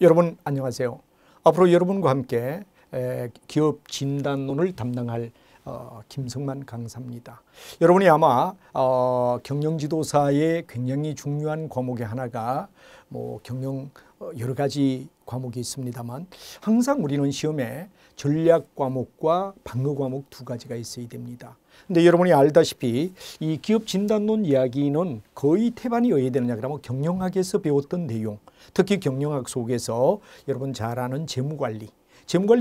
여러분 안녕하세요. 앞으로 여러분과 함께 기업 진단론을 담당할 김성만 강사입니다. 여러분이 아마 경영지도사의 굉장히 중요한 과목의 하나가 경영 여러 가지 과목이 있습니다만 항상 우리는 시험에 전략 과목과 방어 과목 두 가지가 있어야 됩니다. 근데 여러분이 알다시피 이 기업 진단론 이야기는 거의 태반이어야 되느냐 그러면 경영학에서 배웠던 내용, 특히 경영학 속에서 여러분 잘 아는 재무관리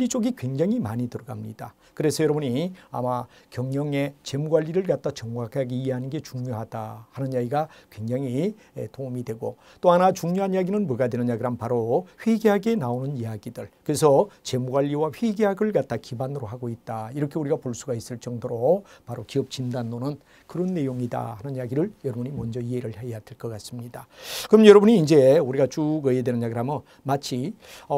쪽이 굉장히 많이 들어갑니다. 그래서 여러분이 아마 경영의 재무관리를 갖다 정확하게 이해하는 게 중요하다 하는 이야기가 굉장히 도움이 되고, 또 하나 중요한 이야기는 뭐가 되느냐 그러면 바로 회계학에 나오는 이야기들. 그래서 재무관리와 회계학을 갖다 기반으로 하고 있다, 이렇게 우리가 볼 수가 있을 정도로 바로 기업 진단론은 그런 내용이다 하는 이야기를 여러분이 먼저 이해를 해야 될 것 같습니다. 그럼 여러분이 이제 우리가 쭉 어야 되느냐 그러면 마치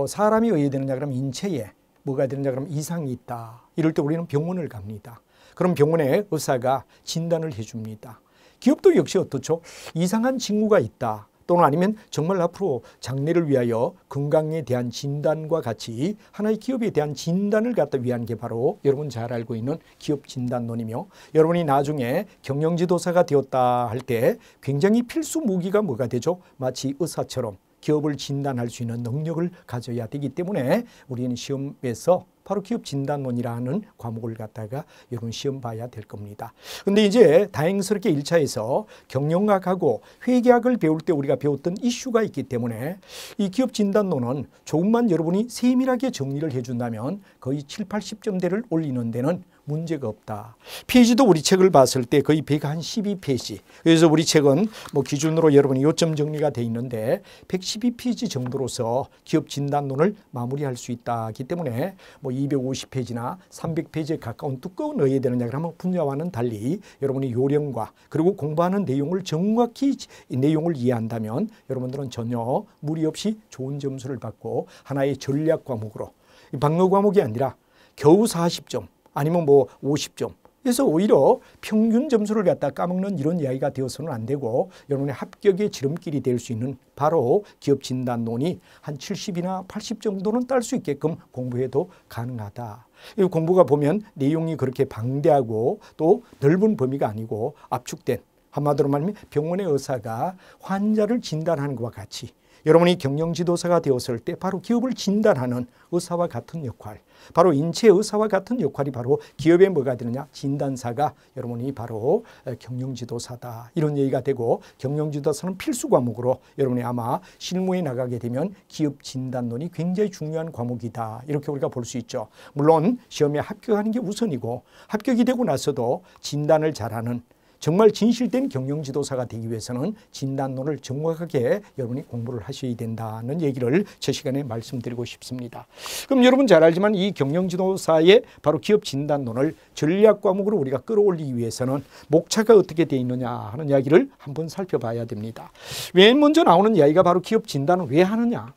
사람이 어야 되느냐 그러면 인체에 뭐가 되느냐 그러면 이상이 있다. 이럴 때 우리는 병원을 갑니다. 그럼 병원에 의사가 진단을 해줍니다. 기업도 역시 어떻죠? 이상한 징후가 있다. 또는 아니면 정말 앞으로 장래를 위하여 건강에 대한 진단과 같이 하나의 기업에 대한 진단을 갖다 위한 게 바로 여러분 잘 알고 있는 기업 진단론이며, 여러분이 나중에 경영지도사가 되었다 할 때 굉장히 필수 무기가 뭐가 되죠? 마치 의사처럼 기업을 진단할 수 있는 능력을 가져야 되기 때문에 우리는 시험에서 바로 기업 진단론이라는 과목을 갖다가 여러분 시험 봐야 될 겁니다. 근데 이제 다행스럽게 1차에서 경영학하고 회계학을 배울 때 우리가 배웠던 이슈가 있기 때문에 이 기업 진단론은 조금만 여러분이 세밀하게 정리를 해준다면 거의 7, 80점대를 올리는 데는 문제가 없다. 페이지도 우리 책을 봤을 때 거의 112페이지. 그래서 우리 책은 기준으로 여러분이 요점 정리가 돼 있는데 112페이지 정도로서 기업 진단론을 마무리할 수 있다기 때문에 250페이지나 300페이지에 가까운 두꺼운 어야 되느냐 그러면 분야와는 달리 여러분이 요령과 그리고 공부하는 내용을 정확히 내용을 이해한다면 여러분들은 전혀 무리 없이 좋은 점수를 받고 하나의 전략 과목으로, 방어 과목이 아니라 겨우 40점 아니면 50점. 그래서 오히려 평균 점수를 갖다 까먹는 이런 이야기가 되어서는 안 되고 여러분의 합격의 지름길이 될 수 있는 바로 기업 진단론이 한 70이나 80 정도는 딸 수 있게끔 공부해도 가능하다. 이 공부가 보면 내용이 그렇게 방대하고 또 넓은 범위가 아니고 압축된, 한마디로 말하면 병원의 의사가 환자를 진단하는 것과 같이 여러분이 경영지도사가 되었을 때 바로 기업을 진단하는 의사와 같은 역할, 바로 인체 의사와 같은 역할이 바로 기업에 뭐가 되느냐, 진단사가 여러분이 바로 경영지도사다, 이런 얘기가 되고, 경영지도사는 필수 과목으로 여러분이 아마 실무에 나가게 되면 기업 진단론이 굉장히 중요한 과목이다, 이렇게 우리가 볼 수 있죠. 물론 시험에 합격하는 게 우선이고 합격이 되고 나서도 진단을 잘하는 정말 진실된 경영지도사가 되기 위해서는 진단론을 정확하게 여러분이 공부를 하셔야 된다는 얘기를 저 시간에 말씀드리고 싶습니다. 그럼 여러분 잘 알지만 이 경영지도사의 바로 기업 진단론을 전략 과목으로 우리가 끌어올리기 위해서는 목차가 어떻게 되어 있느냐 하는 이야기를 한번 살펴봐야 됩니다. 맨 먼저 나오는 이야기가 바로 기업 진단을 왜 하느냐.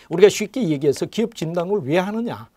우리가 쉽게 얘기해서 기업 진단을 왜 하느냐.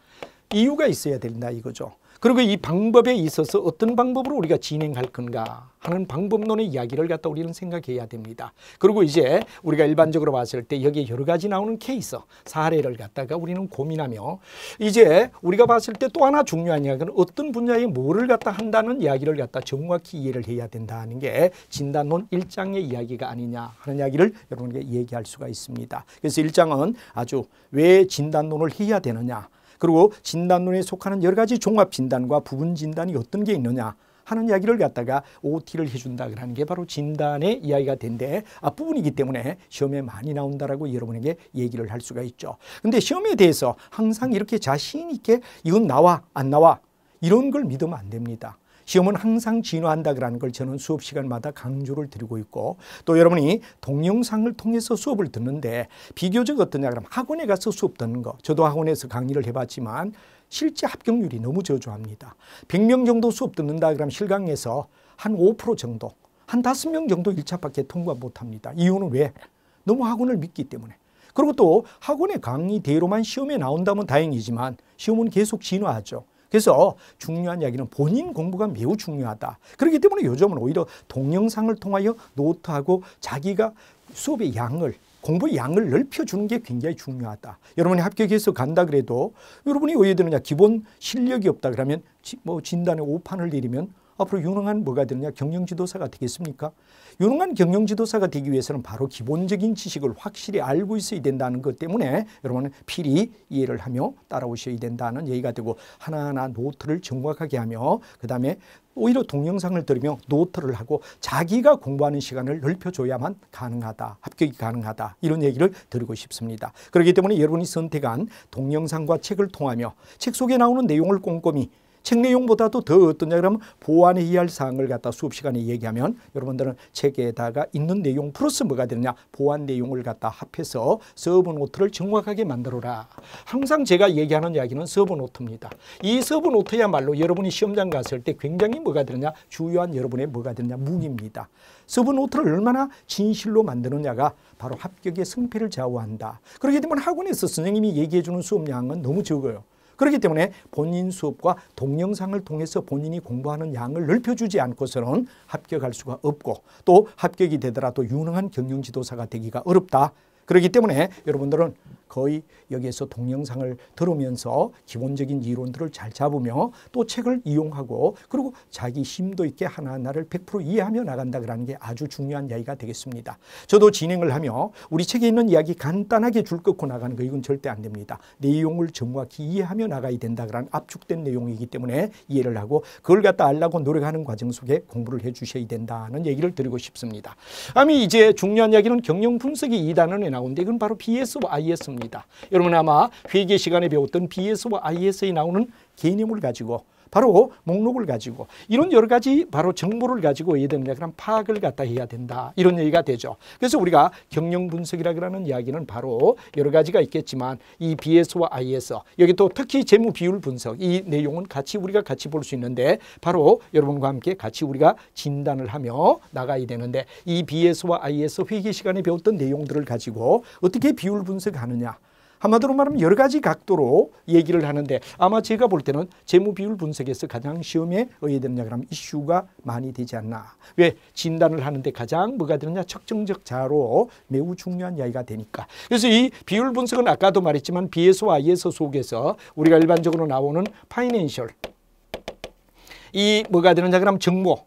이유가 있어야 된다 이거죠. 그리고 이 방법에 있어서 어떤 방법으로 우리가 진행할 건가 하는 방법론의 이야기를 갖다 우리는 생각해야 됩니다. 그리고 이제 우리가 일반적으로 봤을 때 여기에 여러 가지 나오는 케이스, 사례를 갖다가 우리는 고민하며, 이제 우리가 봤을 때 또 하나 중요한 이야기는 어떤 분야에 뭐를 갖다 한다는 이야기를 갖다 정확히 이해를 해야 된다는 게 진단론 1장의 이야기가 아니냐 하는 이야기를 여러분에게 얘기할 수가 있습니다. 그래서 1장은 아주 왜 진단론을 해야 되느냐, 그리고 진단론에 속하는 여러 가지 종합 진단과 부분 진단이 어떤 게 있느냐 하는 이야기를 갖다가 OT를 해준다 그러는 게 바로 진단의 이야기가 된데 앞부분이기 때문에 시험에 많이 나온다라고 여러분에게 얘기를 할 수가 있죠. 근데 시험에 대해서 항상 이렇게 자신 있게 이건 나와 안 나와 이런 걸 믿으면 안 됩니다. 시험은 항상 진화한다 그러는 걸 저는 수업 시간마다 강조를 드리고 있고, 또 여러분이 동영상을 통해서 수업을 듣는데 비교적 어떠냐 그러면 학원에 가서 수업 듣는 거, 저도 학원에서 강의를 해봤지만 실제 합격률이 너무 저조합니다. 100명 정도 수업 듣는다 그러면 실강에서 한 5% 정도, 한 5명 정도 1차밖에 통과 못합니다. 이유는 왜? 너무 학원을 믿기 때문에. 그리고 또 학원의 강의대로만 시험에 나온다면 다행이지만 시험은 계속 진화하죠. 그래서 중요한 이야기는 본인 공부가 매우 중요하다. 그렇기 때문에 요즘은 오히려 동영상을 통하여 노트하고 자기가 수업의 양을 공부의 양을 넓혀주는 게 굉장히 중요하다. 여러분이 합격해서 간다 그래도 여러분이 왜 되느냐, 기본 실력이 없다 그러면 뭐 진단에 5판을 내리면 앞으로 유능한 뭐가 되느냐, 경영지도사가 되겠습니까? 유능한 경영지도사가 되기 위해서는 바로 기본적인 지식을 확실히 알고 있어야 된다는 것 때문에 여러분은 필히 이해를 하며 따라오셔야 된다는 얘기가 되고, 하나하나 노트를 정확하게 하며 그 다음에 오히려 동영상을 들으며 노트를 하고 자기가 공부하는 시간을 넓혀줘야만 가능하다, 합격이 가능하다, 이런 얘기를 드리고 싶습니다. 그렇기 때문에 여러분이 선택한 동영상과 책을 통하며 책 속에 나오는 내용을 꼼꼼히, 책 내용보다도 더 어떠냐 그러면 보완해야 할 사항을 갖다 수업 시간에 얘기하면 여러분들은 책에다가 있는 내용 플러스 뭐가 되느냐, 보완 내용을 갖다 합해서 서브노트를 정확하게 만들어라. 항상 제가 얘기하는 이야기는 서브노트입니다. 이 서브노트야말로 여러분이 시험장 갔을 때 굉장히 뭐가 되느냐, 주요한 여러분의 뭐가 되느냐, 무기입니다. 서브노트를 얼마나 진실로 만드느냐가 바로 합격의 승패를 좌우한다. 그렇기 때문에 학원에서 선생님이 얘기해 주는 수업량은 너무 적어요. 그렇기 때문에 본인 수업과 동영상을 통해서 본인이 공부하는 양을 넓혀주지 않고서는 합격할 수가 없고, 또 합격이 되더라도 유능한 경영지도사가 되기가 어렵다. 그렇기 때문에 여러분들은 거의 여기에서 동영상을 들으면서 기본적인 이론들을 잘 잡으며 또 책을 이용하고, 그리고 자기 힘도 있게 하나하나를 100% 이해하며 나간다는 게 아주 중요한 이야기가 되겠습니다. 저도 진행을 하며 우리 책에 있는 이야기 간단하게 줄 긋고 나가는 거, 이건 절대 안 됩니다. 내용을 정확히 이해하며 나가야 된다는 압축된 내용이기 때문에 이해를 하고 그걸 갖다 알려고 노력하는 과정 속에 공부를 해 주셔야 된다는 얘기를 드리고 싶습니다. 아니, 이제 중요한 이야기는 경영 분석이 2단원에 나오는데 이건 바로 BS와 IS입니다. 여러분 아마 회계 시간에 배웠던 BS와 IS에 나오는 개념을 가지고, 바로 목록을 가지고, 이런 여러 가지 바로 정보를 가지고 해야 되느냐, 그럼 파악을 갖다 해야 된다, 이런 얘기가 되죠. 그래서 우리가 경영 분석이라고 하는 이야기는 바로 여러 가지가 있겠지만 이 BS와 IS, 여기 또 특히 재무 비율 분석, 이 내용은 같이 우리가 같이 볼 수 있는데 바로 여러분과 함께 같이 우리가 진단을 하며 나가야 되는데, 이 BS와 IS 회계 시간에 배웠던 내용들을 가지고 어떻게 비율 분석하느냐, 한마디로 말하면 여러 가지 각도로 얘기를 하는데, 아마 제가 볼 때는 재무 비율 분석에서 가장 시험에 의해 되느냐 그러면 이슈가 많이 되지 않나. 왜? 진단을 하는데 가장 뭐가 되느냐, 측정적 자로 매우 중요한 이야기가 되니까. 그래서 이 비율 분석은 아까도 말했지만 BS와 IS 속에서 우리가 일반적으로 나오는 파이낸셜, 이 뭐가 되느냐 그러면 정보,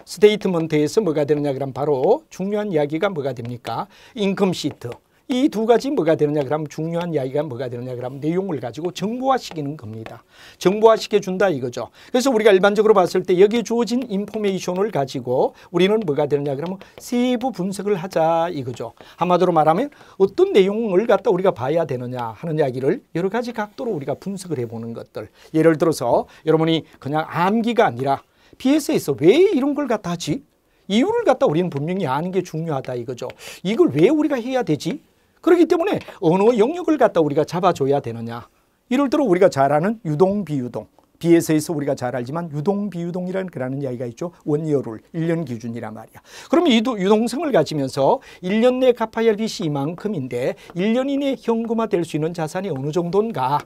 스테이트먼트에서 뭐가 되느냐 그러면 바로 중요한 이야기가 뭐가 됩니까? 인컴 시트. 이 두 가지 뭐가 되느냐 그러면 중요한 이야기가 뭐가 되느냐 그러면 내용을 가지고 정보화시키는 겁니다. 정보화시켜준다 이거죠. 그래서 우리가 일반적으로 봤을 때 여기에 주어진 인포메이션을 가지고 우리는 뭐가 되느냐 그러면 세부 분석을 하자 이거죠. 한마디로 말하면 어떤 내용을 갖다 우리가 봐야 되느냐 하는 이야기를 여러 가지 각도로 우리가 분석을 해보는 것들. 예를 들어서 여러분이 그냥 암기가 아니라 BS에서 왜 이런 걸 갖다 하지? 이유를 갖다 우리는 분명히 아는 게 중요하다 이거죠. 이걸 왜 우리가 해야 되지? 그렇기 때문에 어느 영역을 갖다 우리가 잡아줘야 되느냐. 예를 들어 우리가 잘 아는 유동, 비유동. BS에서 우리가 잘 알지만 유동, 비유동이라는 그라는 이야기가 있죠. 원이어룰, 1년 기준이란 말이야. 그럼 이 유동성을 가지면서 1년 내 갚아야 할 빚이 이만큼인데 1년 이내 현금화될 수 있는 자산이 어느 정도인가,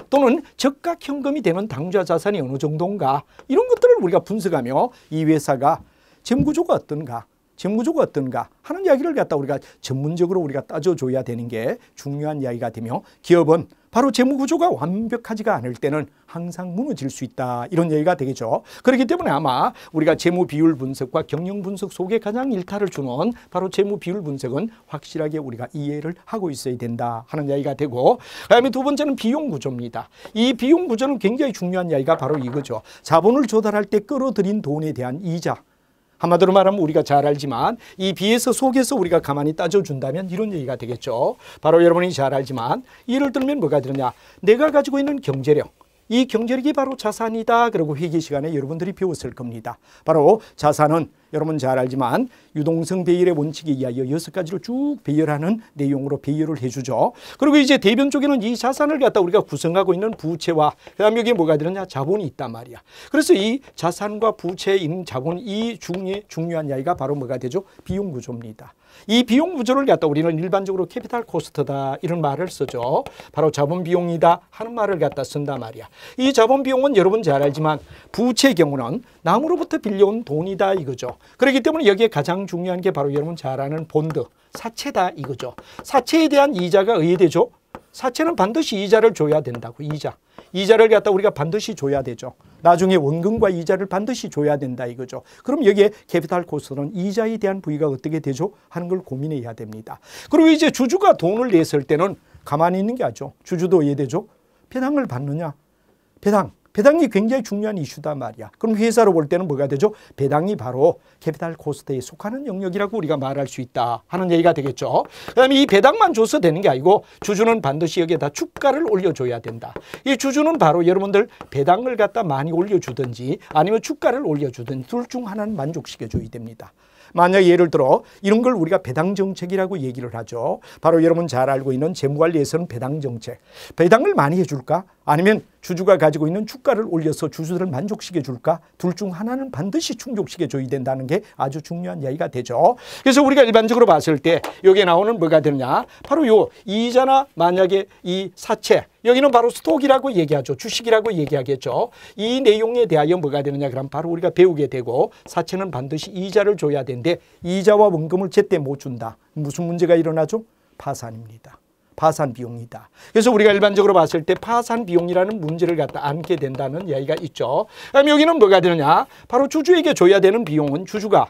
또는 적각 현금이 되는 당좌 자산이 어느 정도인가, 이런 것들을 우리가 분석하며 이 회사가 재무구조가 어떤가, 재무구조가 어떤가 하는 이야기를 갖다 우리가 전문적으로 우리가 따져줘야 되는 게 중요한 이야기가 되며, 기업은 바로 재무구조가 완벽하지가 않을 때는 항상 무너질 수 있다, 이런 얘기가 되겠죠. 그렇기 때문에 아마 우리가 재무 비율 분석과 경영 분석 속에 가장 일탈을 주는 바로 재무 비율 분석은 확실하게 우리가 이해를 하고 있어야 된다 하는 이야기가 되고, 그다음에 두 번째는 비용 구조입니다. 이 비용 구조는 굉장히 중요한 이야기가 바로 이거죠. 자본을 조달할 때 끌어들인 돈에 대한 이자. 한마디로 말하면 우리가 잘 알지만 이 BS 속에서 우리가 가만히 따져준다면 이런 얘기가 되겠죠. 바로 여러분이 잘 알지만 예를 들면 뭐가 되느냐, 내가 가지고 있는 경제력, 이 경제력이 바로 자산이다. 그리고 회계 시간에 여러분들이 배웠을 겁니다. 바로 자산은 여러분 잘 알지만 유동성 배열의 원칙에 의하여 6가지로 쭉 배열하는 내용으로 배열을 해주죠. 그리고 이제 대변 쪽에는 이 자산을 갖다 우리가 구성하고 있는 부채와 그다음에 여기에 뭐가 되느냐, 자본이 있단 말이야. 그래서 이 자산과 부채에 있는 자본, 이 중에 중요한 이야기가 바로 뭐가 되죠? 비용 구조입니다. 이 비용 구조를 갖다 우리는 일반적으로 캐피탈 코스트다 이런 말을 쓰죠. 바로 자본 비용이다 하는 말을 갖다 쓴단 말이야. 이 자본 비용은 여러분 잘 알지만 부채의 경우는 남으로부터 빌려온 돈이다 이거죠. 그렇기 때문에 여기에 가장 중요한 게 바로 여러분 잘 아는 본드, 사채다 이거죠. 사채에 대한 이자가 의해되죠. 사채는 반드시 이자를 줘야 된다고. 이자를 갖다 우리가 반드시 줘야 되죠. 나중에 원금과 이자를 반드시 줘야 된다 이거죠. 그럼 여기에 캐피탈 코스트는 이자에 대한 부위가 어떻게 되죠? 하는 걸 고민해야 됩니다. 그리고 이제 주주가 돈을 냈을 때는 가만히 있는 게 아니죠. 주주도 이해되죠? 배당을 받느냐? 배당이 굉장히 중요한 이슈단 말이야. 그럼 회사로 볼 때는 뭐가 되죠? 배당이 바로 캐피탈 코스트에 속하는 영역이라고 우리가 말할 수 있다 하는 얘기가 되겠죠. 그다음에 이 배당만 줘서 되는 게 아니고 주주는 반드시 여기에다 주가를 올려줘야 된다. 이 주주는 바로 여러분들 배당을 갖다 많이 올려주든지 아니면 주가를 올려주든지 둘 중 하나는 만족시켜줘야 됩니다. 만약 예를 들어 이런 걸 우리가 배당 정책이라고 얘기를 하죠. 바로 여러분 잘 알고 있는 재무관리에서는 배당 정책. 배당을 많이 해줄까? 아니면 주주가 가지고 있는 주가를 올려서 주주들을 만족시켜 줄까? 둘 중 하나는 반드시 충족시켜 줘야 된다는 게 아주 중요한 이야기가 되죠. 그래서 우리가 일반적으로 봤을 때 여기에 나오는 뭐가 되느냐? 바로 요 이자나 만약에 이 사채, 여기는 바로 스톡이라고 얘기하죠. 주식이라고 얘기하겠죠. 이 내용에 대하여 뭐가 되느냐? 그럼 바로 우리가 배우게 되고 사채는 반드시 이자를 줘야 되는데 이자와 원금을 제때 못 준다. 무슨 문제가 일어나죠? 파산입니다. 파산 비용이다. 그래서 우리가 일반적으로 봤을 때 파산 비용이라는 문제를 갖다 안게 된다는 이야기가 있죠. 그럼 여기는 뭐가 되느냐? 바로 주주에게 줘야 되는 비용은 주주가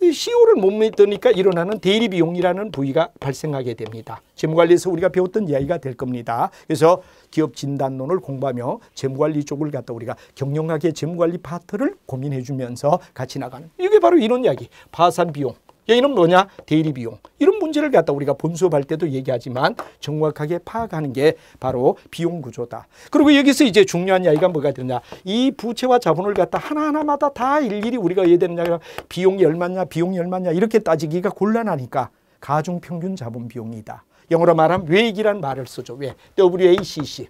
CO를 못 믿으니까 일어나는 대리 비용이라는 부위가 발생하게 됩니다. 재무관리에서 우리가 배웠던 이야기가 될 겁니다. 그래서 기업 진단론을 공부하며 재무관리 쪽을 갖다 우리가 경영학의 재무관리 파트를 고민해 주면서 같이 나가는 이게 바로 이런 이야기. 파산 비용. 여기는 뭐냐? 대리 비용. 이런 문제를 갖다 우리가 본수업할 때도 얘기하지만 정확하게 파악하는 게 바로 비용 구조다. 그리고 여기서 이제 중요한 이야기가 뭐가 되느냐? 이 부채와 자본을 갖다 하나하나마다 다 일일이 우리가 해야 되느냐? 비용이 얼마냐? 이렇게 따지기가 곤란하니까 가중평균 자본 비용이다. 영어로 말하면 외액이란 말을 쓰죠. 왜? WACC.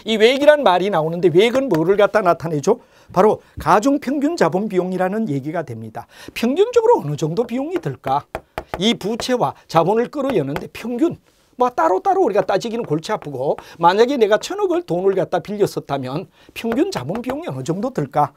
이 외액이란 말이 나오는데 외액은 뭐를 갖다 나타내죠? 바로 가중평균 자본 비용이라는 얘기가 됩니다. 평균적으로 어느 정도 비용이 들까? 이 부채와 자본을 끌어여는데 평균 뭐 따로따로 우리가 따지기는 골치 아프고 만약에 내가 1,000억을 돈을 갖다 빌렸었다면 평균 자본 비용이 어느 정도 들까?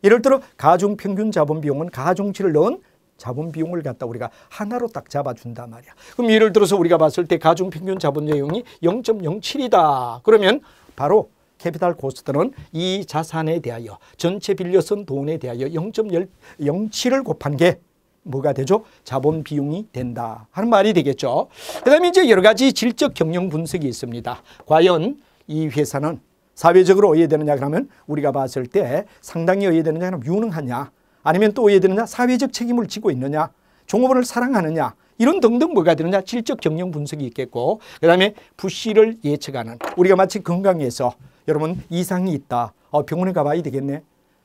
예를 들어 가중평균 자본 비용은 가중치를 넣은 자본 비용을 갖다 우리가 하나로 딱 잡아준단 말이야. 그럼 예를 들어서 우리가 봤을 때 가중평균 자본 비용이 0.07이다. 그러면 바로 캐피탈 코스트는 이 자산에 대하여 전체 빌려 쓴 돈에 대하여 0.07을 곱한 게 뭐가 되죠? 자본 비용이 된다 하는 말이 되겠죠. 그 다음에 이제 여러 가지 질적 경영 분석이 있습니다. 과연 이 회사는 사회적으로 의해되느냐 그러면 우리가 봤을 때 상당히 의해되느냐 그러면 유능하냐 아니면 또 의해되느냐 사회적 책임을 지고 있느냐 종업원을 사랑하느냐 이런 등등 뭐가 되느냐 질적 경영 분석이 있겠고 그 다음에 부실을 예측하는 우리가 마치 건강에서 여러분 이상이 있다. 병원에 가봐야 되겠네.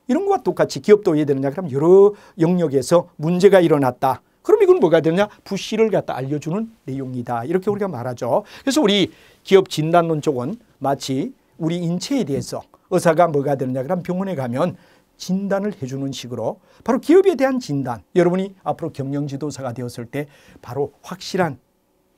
이런 것과 똑같이 기업도 해야 되느냐. 그럼 여러 영역에서 문제가 일어났다. 그럼 이건 뭐가 되느냐. 부실을 갖다 알려주는 내용이다. 이렇게 우리가 말하죠. 그래서 우리 기업 진단론 쪽은 마치 우리 인체에 대해서 의사가 뭐가 되느냐. 그럼 병원에 가면 진단을 해주는 식으로 바로 기업에 대한 진단. 여러분이 앞으로 경영지도사가 되었을 때 바로 확실한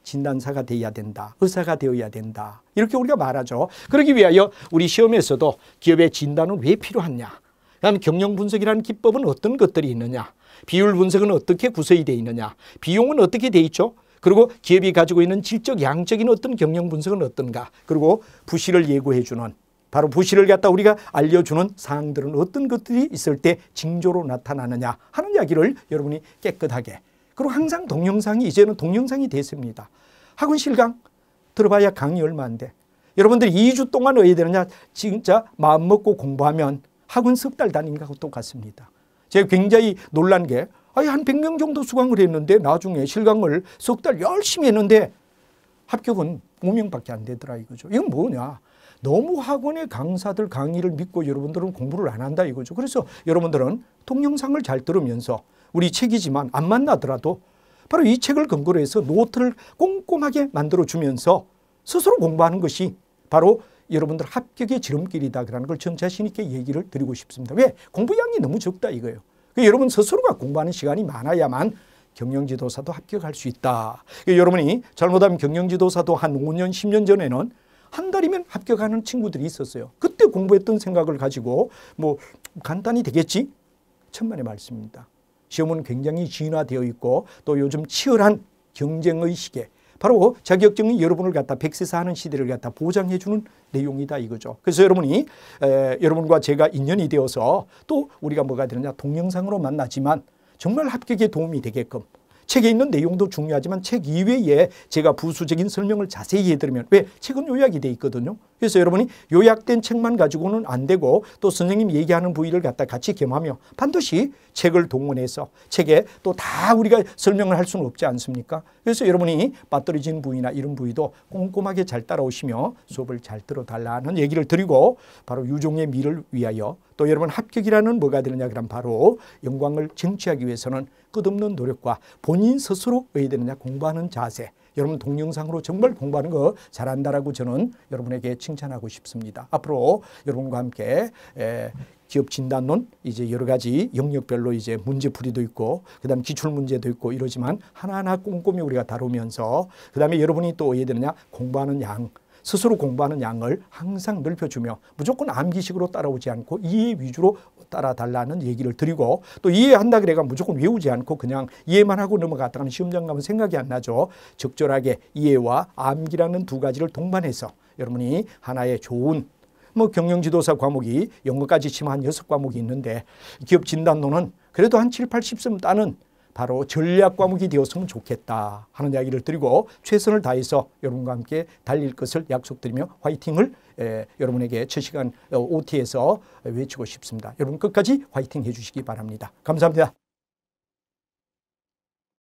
진단사가 되어야 된다. 의사가 되어야 된다. 이렇게 우리가 말하죠. 그러기 위하여 우리 시험에서도 기업의 진단은 왜 필요하냐. 그다음에 경영 분석이라는 기법은 어떤 것들이 있느냐. 비율 분석은 어떻게 구성이 되어 있느냐. 비용은 어떻게 되어 있죠. 그리고 기업이 가지고 있는 질적, 양적인 어떤 경영 분석은 어떤가. 그리고 부실을 예고해 주는 바로 부실을 갖다 우리가 알려주는 사항들은 어떤 것들이 있을 때 징조로 나타나느냐 하는 이야기를 여러분이 깨끗하게 그리고 항상 동영상이 이제는 동영상이 됐습니다. 학원 실강 들어봐야 강의 얼마 안 돼. 여러분들이 2주 동안 해야 되느냐 진짜 마음 먹고 공부하면 학원 석 달 다니는 거하고 똑같습니다. 제가 굉장히 놀란 게 한 100명 정도 수강을 했는데 나중에 실강을 석 달 열심히 했는데 합격은 5명밖에 안 되더라 이거죠. 이건 뭐냐. 너무 학원의 강사들 강의를 믿고 여러분들은 공부를 안 한다 이거죠. 그래서 여러분들은 동영상을 잘 들으면서 우리 책이지만 안 만나더라도 바로 이 책을 근거로 해서 노트를 꼼꼼하게 만들어주면서 스스로 공부하는 것이 바로 여러분들 합격의 지름길이다라는 걸 전 자신 있게 얘기를 드리고 싶습니다. 왜? 공부량이 너무 적다 이거예요. 여러분 스스로가 공부하는 시간이 많아야만 경영지도사도 합격할 수 있다. 여러분이 잘못하면 경영지도사도 한 5년, 10년 전에는 한 달이면 합격하는 친구들이 있었어요. 그때 공부했던 생각을 가지고 뭐 간단히 되겠지? 천만의 말씀입니다. 시험은 굉장히 진화되어 있고 또 요즘 치열한 경쟁의 시계, 바로 자격증이 여러분을 갖다 백세사하는 시대를 갖다 보장해 주는 내용이다 이거죠. 그래서 여러분이 여러분과 제가 인연이 되어서 또 우리가 뭐가 되느냐, 동영상으로 만나지만 정말 합격에 도움이 되게끔, 책에 있는 내용도 중요하지만 책 이외에 제가 부수적인 설명을 자세히 해드리면, 왜? 책은 요약이 돼 있거든요. 그래서 여러분이 요약된 책만 가지고는 안 되고 또 선생님 얘기하는 부위를 갖다 같이 겸하며 반드시 책을 동원해서, 책에 또 다 우리가 설명을 할 수는 없지 않습니까? 그래서 여러분이 빠뜨려진 부위나 이런 부위도 꼼꼼하게 잘 따라오시며 수업을 잘 들어달라는 얘기를 드리고, 바로 유종의 미를 위하여 또 여러분 합격이라는 뭐가 되느냐 그럼 바로 영광을 쟁취하기 위해서는 끝없는 노력과 본인 스스로 왜 되느냐, 공부하는 자세. 여러분 동영상으로 정말 공부하는 거 잘한다라고 저는 여러분에게 칭찬하고 싶습니다. 앞으로 여러분과 함께 기업 진단론, 이제 여러 가지 영역별로 이제 문제풀이도 있고 그다음 기출 문제도 있고 이러지만 하나하나 꼼꼼히 우리가 다루면서, 그다음에 여러분이 또 왜 되느냐, 공부하는 양, 스스로 공부하는 양을 항상 넓혀주며 무조건 암기식으로 따라오지 않고 이해 위주로 따라달라는 얘기를 드리고, 또 이해한다 그래가 무조건 외우지 않고 그냥 이해만 하고 넘어갔다가는 시험장 가면 생각이 안 나죠. 적절하게 이해와 암기라는 두 가지를 동반해서 여러분이 하나의 좋은 뭐 경영지도사 과목이 영어까지 치면 한 6과목이 있는데 기업 진단론은 그래도 한 7, 80점 따는 바로 전략 과목이 되었으면 좋겠다 하는 이야기를 드리고, 최선을 다해서 여러분과 함께 달릴 것을 약속드리며 화이팅을 여러분에게 첫 시간 OT에서 외치고 싶습니다. 여러분 끝까지 화이팅 해주시기 바랍니다. 감사합니다.